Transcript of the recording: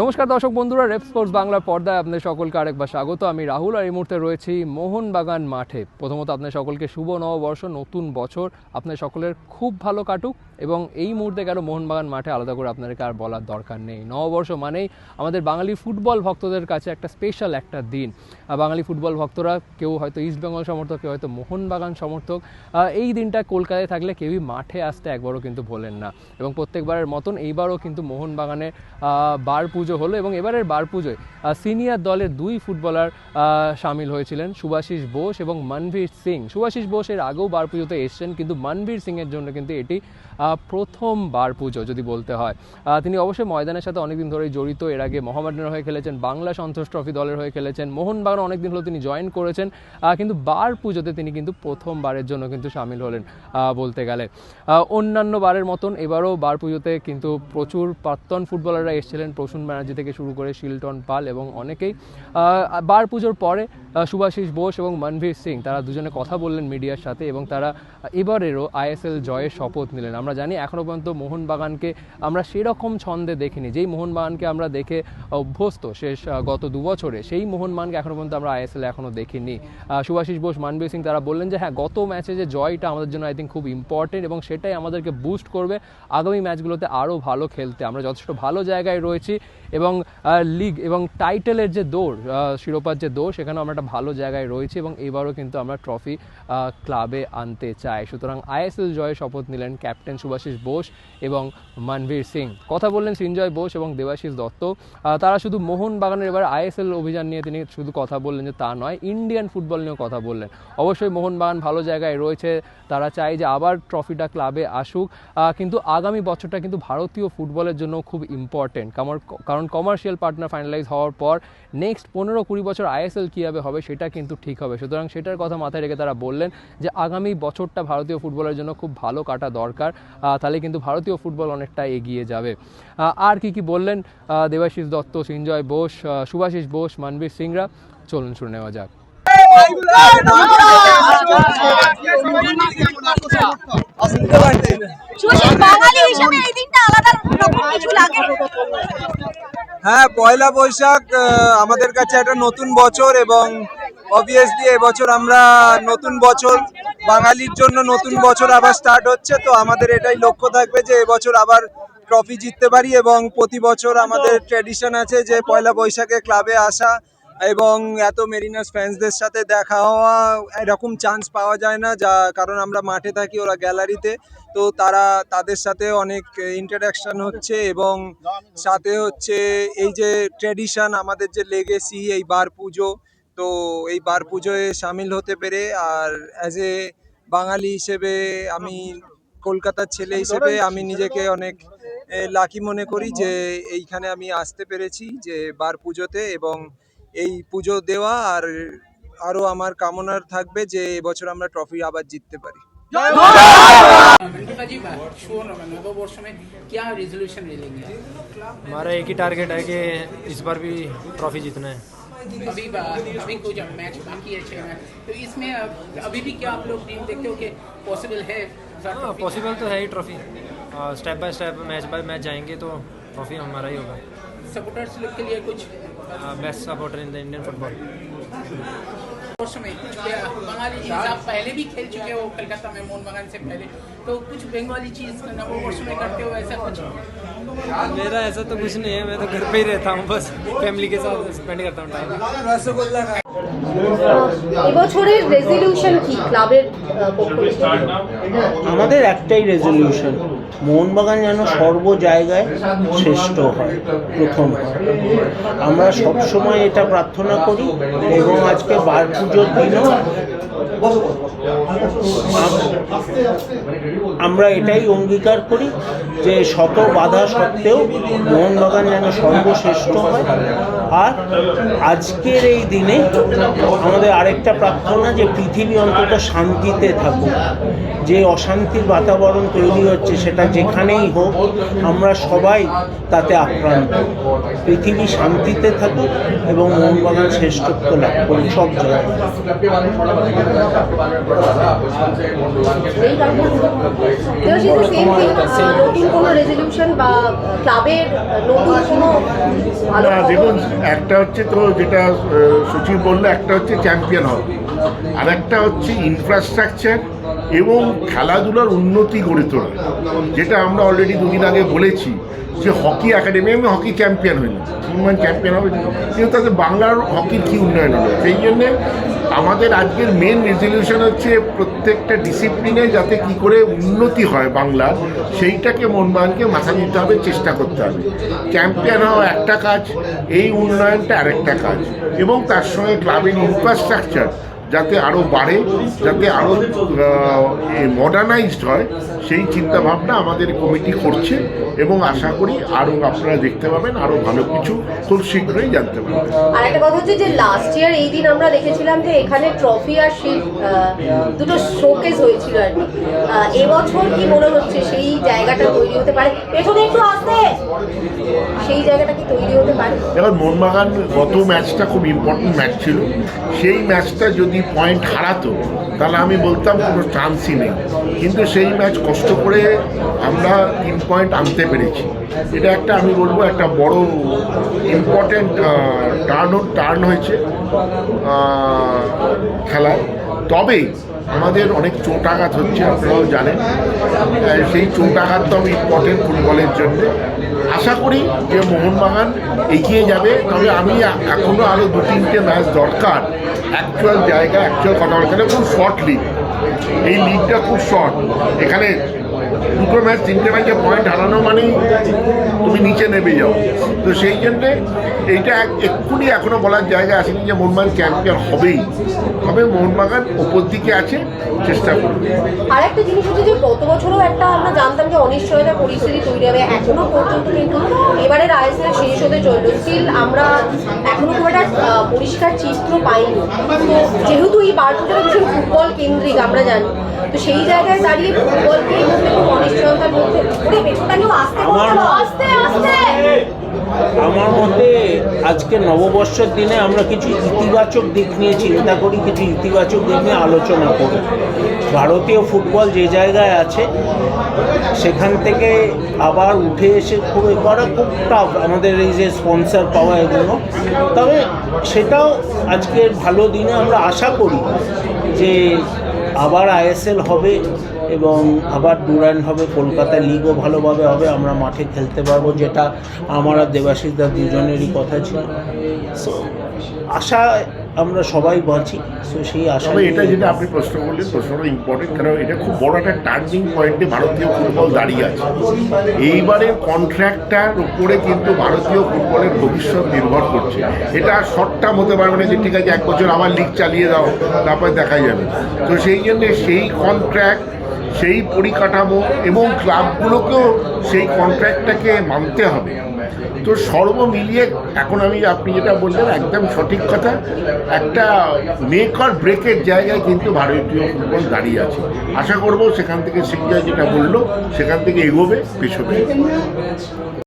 নমস্কার দর্শক বন্ধুরা, রেপ স্পোর্টস বাংলা পর্দায় আপনাদের সকলকে আরেকবার স্বাগত। আমি রাহুল আর এই মুহূর্তে রয়েছি মোহনবাগান মাঠে। প্রথমত আপনাদের সকলকে শুভ নববর্ষ, নতুন বছর আপনাদের সকলের খুব ভালো কাটুক। এবং এই মুহূর্তে কেন মোহনবাগান মাঠে আলাদা করে আপনাদেরকে আর বলার দরকার নেই। নববর্ষ মানেই আমাদের বাঙালি ফুটবল ভক্তদের কাছে একটা স্পেশাল একটা দিন। বাঙালি ফুটবল ভক্তরা কেউ হয়তো ইস্টবেঙ্গল সমর্থক, কেউ হয়তো মোহনবাগান সমর্থক, এই দিনটা কলকাতায় থাকলে কেউই মাঠে আসতে একবারও কিন্তু ভোলেন না। এবং প্রত্যেকবারের মতন এইবারও কিন্তু মোহনবাগানে বার পুজো হলো এবং এবারের বার পুজোয় সিনিয়র দলের দুই ফুটবলার সামিল হয়েছিলেন, শুভাশিস বোস এবং মনভীর সিং। শুভাশিস বোস এর আগেও বার পুজোতে এসছেন, কিন্তু মনভীর সিংয়ের জন্য কিন্তু এটি প্রথম বার পুজো যদি বলতে হয়। তিনি অবশ্যই ময়দানের সাথে অনেকদিন ধরেই জড়িত। এর আগে মোহামেডানের হয়ে খেলেছেন, বাংলা সন্তোষ ট্রফি দলের হয়ে খেলেছেন, মোহনবাগান অনেকদিন হলো তিনি জয়েন করেছেন, কিন্তু বার পুজোতে তিনি কিন্তু প্রথমবারের জন্য কিন্তু সামিল হলেন বলতে গেলে। অন্যান্য বারের মতন এবারও বার পুজোতে কিন্তু প্রচুর প্রাক্তন ফুটবলাররা এসেছিলেন, প্রসূন ব্যানার্জি থেকে শুরু করে শিলটন পাল এবং অনেকেই। বার পুজোর পরে শুভাশিস বোস এবং মনভীর সিং তারা দুজনে কথা বললেন মিডিয়ার সাথে এবং তারা এবারেরও আইএসএল জয়ের শপথ নিলেন। আমরা জানি এখনও পর্যন্ত মোহনবাগানকে আমরা সেরকম ছন্দে দেখিনি, যেই মোহনবাগানকে আমরা দেখে অভ্যস্ত শেষ গত 2 বছরে, সেই মোহনবাগানকে এখনও পর্যন্ত আমরা আইএসএল এখনও দেখিনি। শুভাশিস বোস, মনভীর সিং তারা বললেন যে হ্যাঁ, গত ম্যাচে যে জয়টা আমাদের জন্য আই থিঙ্ক খুব ইম্পর্টেন্ট এবং সেটাই আমাদেরকে বুস্ট করবে আগামী ম্যাচগুলোতে আরও ভালো খেলতে। আমরা যথেষ্ট ভালো জায়গায় রয়েছি এবং লিগ এবং টাইটেলের যে দৌড়, শিরোপার যে দৌড়, সেখানেও আমরা একটা ভালো জায়গায় রয়েছি এবং এবারও কিন্তু আমরা ট্রফি ক্লাবে আনতে চাই। সুতরাং আইএসএল জয়ের শপথ নিলেন ক্যাপ্টেন শুভাশিস বোস এবং মনভীর সিং। কথা বললেন সৃঞ্জয় বোস এবং দেবাশিস দত্ত। তারা শুধু মোহনবাগানের এবার আইএসএল অভিযান নিয়ে তিনি শুধু কথা বললেন যে তা নয়, ইন্ডিয়ান ফুটবল নিয়েও কথা বললেন। অবশ্যই মোহনবাগান ভালো জায়গায় রয়েছে, তারা চায় যে আবার ট্রফিটা ক্লাবে আসুক, কিন্তু আগামী বছরটা কিন্তু ভারতীয় ফুটবলের জন্য খুব ইম্পর্টেন্ট। কারণ কমার্শিয়াল পার্টনার ফাইনালাইজ হওয়ার পর নেক্সট 15-20 বছর আইএসএল কীভাবে হবে সেটা কিন্তু ঠিক হবে। সুতরাং সেটার কথা মাথায় রেখে তারা বললেন যে আগামী বছরটা ভারতীয় ফুটবলের জন্য খুব ভালো কাটা দরকার, তাহলে কিন্তু ভারতীয় ফুটবল অনেকটা এগিয়ে যাবে। আর কি বললেন দেবাশিস দত্ত, সৃঞ্জয় বোস, শুভাশিস বোস, মনভীর সিংরা, চলুন শুনে নেওয়া যাক। হ্যাঁ, পয়লা বৈশাখ আমাদের কাছে একটা নতুন বছর এবং অবভিয়াসলি এবছর আমরা নতুন বছর, বাঙালির জন্য নতুন বছর আবার স্টার্ট হচ্ছে। তো আমাদের এটাই লক্ষ্য থাকবে যে এবছর আবার ট্রফি জিততে পারি এবং প্রতি বছর আমাদের ট্র্যাডিশন আছে যে পয়লা বৈশাখে ক্লাবে আসা এবং এত মেরিনার্স ফ্যান্সদের সাথে দেখা হওয়া, এরকম চান্স পাওয়া যায় না, যা কারণ আমরা মাঠে থাকি, ওরা গ্যালারিতে। তো তাদের সাথে অনেক ইন্টারাকশন হচ্ছে এবং সাথে হচ্ছে এই যে ট্র্যাডিশন আমাদের যে লেগেসি, এই বার পুজো, তো এই বার পুজোয় সামিল হতে পেরে আর অ্যাজ এ বাঙালি হিসেবে, আমি কলকাতার ছেলে হিসেবে আমি নিজেকে অনেক লাকি মনে করি যে এইখানে আমি আসতে পেরেছি যে বার পুজোতে, এবং এই পুজো দেওয়া আর আরো আমার কামনার থাকবে যে এবছর আমরা ট্রফি আবার জিততে পারি। हमारा एक ही टारगेट है कि इस बार भी ट्रॉफी जीतना है। अभी कुछ मैच बाकी है 6 मैच, तो इसमें अभी भी क्या आप लोग टीम देखते हो कि पॉसिबल है? हाँ, पॉसिबल तो है ही trophy. Step by step, match by match जाएंगे तो ट्रॉफी हमारा ही होगा। सपोर्टर्स लोग के लिए कुछ best supporter in the Indian football. में कुछ बंगाली चीज आप पहले भी खेल चुके हो कलकत्ता में, मोहनबागान से पहले, तो कुछ बंगाली चीज नववर्ष में करते हो ऐसा कुछ? मेरा ऐसा तो कुछ नहीं है, मैं तो घर पे ही रहता हूँ, बस फैमिली के साथ स्पेंड करता हूँ टाइम। এবছরের রেজলিউশন কি ক্লাবের পক্ষ থেকে? আমাদের একটাই রেজলিউশন, মোহনবাগান যেন সর্ব জায়গায় শ্রেষ্ঠ হয়, প্রথম হয়। আমরা সবসময় এটা প্রার্থনা করি এবং আজকে বার পুজোর দিনও আমরা এটাই অঙ্গীকার করি যে শত বাধা সত্ত্বেও মোহনবাগান যেন সর্বশ্রেষ্ঠ হয়। আর আজকের এই দিনে আমাদের আরেকটা প্রার্থনা যে পৃথিবী অন্তত শান্তিতে থাকুক, যে অশান্তির বাতাবরণ তৈরি হচ্ছে সেটা যেখানেই হোক আমরা সবাই তাতে আক্রান্ত। পৃথিবী শান্তিতে থাকুক এবং মোহনবাগান শ্রেষ্ঠত্ব লাভ করুক সব জায়গায়। নতুন কোনো রেজলিউশন বা ক্লাবের নতুন কোনো ভালো না, খবর? দেখুন, একটা হচ্ছে তো যেটা সচিব বললো, একটা হচ্ছে চ্যাম্পিয়ন হবে, আর একটা হচ্ছে ইনফ্রাস্ট্রাকচার এবং খেলাধুলার উন্নতি গড়ে তোলা, যেটা আমরা অলরেডি দুদিন আগে বলেছি যে হকি একাডেমি, আমি হকি চ্যাম্পিয়ন হইনি, মুম্বাই চ্যাম্পিয়ন হবে, কিন্তু তাদের বাংলার হকির কী উন্নয়ন হলো। সেই জন্যে আমাদের আজকের মেন রেজলিউশন হচ্ছে প্রত্যেকটা ডিসিপ্লিনে যাতে কি করে উন্নতি হয় বাংলার, সেইটাকে মোহনবাগানকে মাথা দিতে হবে, চেষ্টা করতে হবে। চ্যাম্পিয়ন হওয়া একটা কাজ, এই উন্নয়নটা আরেকটা কাজ, এবং তার সঙ্গে ক্লাবের ইনফ্রাস্ট্রাকচার যাতে আরও বাড়ে, যাতে আরও মডার্নাইজড হয়, সেই চিন্তাভাবনা আমাদের কমিটি করছে, এবং আশা করি আরও আপনারা দেখতে পাবেন, আরও ভালো কিছু খুব শীঘ্রই জানতে পারবেন। আর একটা কথা হচ্ছে যে লাস্ট ইয়ার এই দিন আমরা দেখেছিলাম যে এখানে ট্রফি আর শিল্ড দুটো শোকেস হয়েছিল আর কি। এবছর কি মনে হচ্ছে সেই জায়গাটা তৈরি হতে পারে? পেছনে একটু আসতে, সেই জায়গাটা কি তৈরি হতে পারে? এবার মোহনবাগান গত ম্যাচটা খুব ইম্পর্টেন্ট ম্যাচ ছিল, সেই ম্যাচটা যদি পয়েন্ট হারাতো তাহলে আমি বলতাম কোনো চান্সই নেই, কিন্তু সেই ম্যাচ কষ্ট করে আমরা 3 পয়েন্ট আনতে পেরেছি। এটা একটা, আমি বলবো, একটা বড় ইম্পর্টেন্ট টার্ন হয়েছে খেলায়। তবে আমাদের অনেক চোট আঘাত হচ্ছে, আপনারাও জানেন, সেই চোট আঘাত তো আমি ইম্পর্টেন্ট ফুটবলের জন্য। আশা করি যে মোহনবাগান এগিয়ে যাবে, তবে আমি এখনও আরও 2-3টে ম্যাচ দরকার। অ্যাকচুয়াল জায়গা, অ্যাকচুয়াল কথা বলতে খুব শর্ট লিগ, এই লিগটা খুব শর্ট। এখানে 2টো ম্যাচ 3টে ম্যাচে পয়েন্ট হারানো মানেই তুমি নিচে নেমে যাও। তো সেই জন্যে এইটা এক্ষুনি এখনও বলার জায়গা আসেনি যে মোহনবাগান চ্যাম্পিয়ন হবেই, তবে মোহনবাগান ওপর দিকে আছে, চেষ্টা করবে। আর একটা জিনিস হচ্ছে যে গত বছরও একটা আমরা জানতাম যে অনিশ্চয়তা পরিস্থিতি তৈরি হবে, এখনো পর্যন্ত কিন্তু এবারের আইএসএল শেষ হতে চললো, স্টিল আমরা এখনো খুব একটা পরিষ্কার চিত্র পাইনি। তো যেহেতু এই বারপুরটা ভীষণ ফুটবল কেন্দ্রিক আমরা জানি, তো সেই জায়গায় দাঁড়িয়ে ফুটবলকে খুব অনিশ্চয়তার মধ্যে ওরে পেছনটা কেউ আসতে আস্তে আস্তে। আমার মতে আজকে নববর্ষের দিনে আমরা কিছু ইতিবাচক দিক নিয়ে চিন্তা করি, কিছু ইতিবাচক দিক নিয়ে আলোচনা করি। ভারতীয় ফুটবল যে জায়গায় আছে সেখান থেকে আবার উঠে এসে খুব করা খুব টাফ, আমাদের এই যে স্পন্সর পাওয়া এগুলো। তবে সেটাও আজকের ভালো দিনে আমরা আশা করি যে আবার আইএসএল হবে এবং আবার ডুরান্ড হবে, কলকাতা লিগও ভালোভাবে হবে, আমরা মাঠে খেলতে পারবো, যেটা আমার আর দেবাশিস দা দুজনেরই কথা ছিল। সো আশা আমরা সবাই বাঁচি, সো সেই আশা। তবে এটা যেটা আপনি প্রশ্ন করলেন, প্রশ্নটা ইম্পর্টেন্ট, কারণ এটা খুব বড় একটা টার্নিং পয়েন্টে ভারতীয় ফুটবল দাঁড়িয়ে আছে। এইবারের কন্ট্রাক্টটার উপরে কিন্তু ভারতীয় ফুটবলের ভবিষ্যৎ নির্ভর করছে। এটা শর্ট টার্ম হতে পারবে না যে ঠিক আছে 1 বছর আবার লিগ চালিয়ে দাও, তারপরে দেখা যাবে। তো সেই জন্যে সেই কন্ট্রাক্ট, সেই পরিকাঠামো এবং ক্লাবগুলোকেও সেই কন্ট্রাক্টটাকে মানতে হবে। তো সর্বমিলিয়ে এখন আপনি যেটা বললেন একদম সঠিক কথা, একটা মেক অর ব্রেকের জায়গায় কিন্তু ভারতীয় ফুটবল দাঁড়িয়ে আছে। আশা করব সেখান থেকে শিক্ষা যেটা বললো সেখান থেকে এগোবে, পেছনে।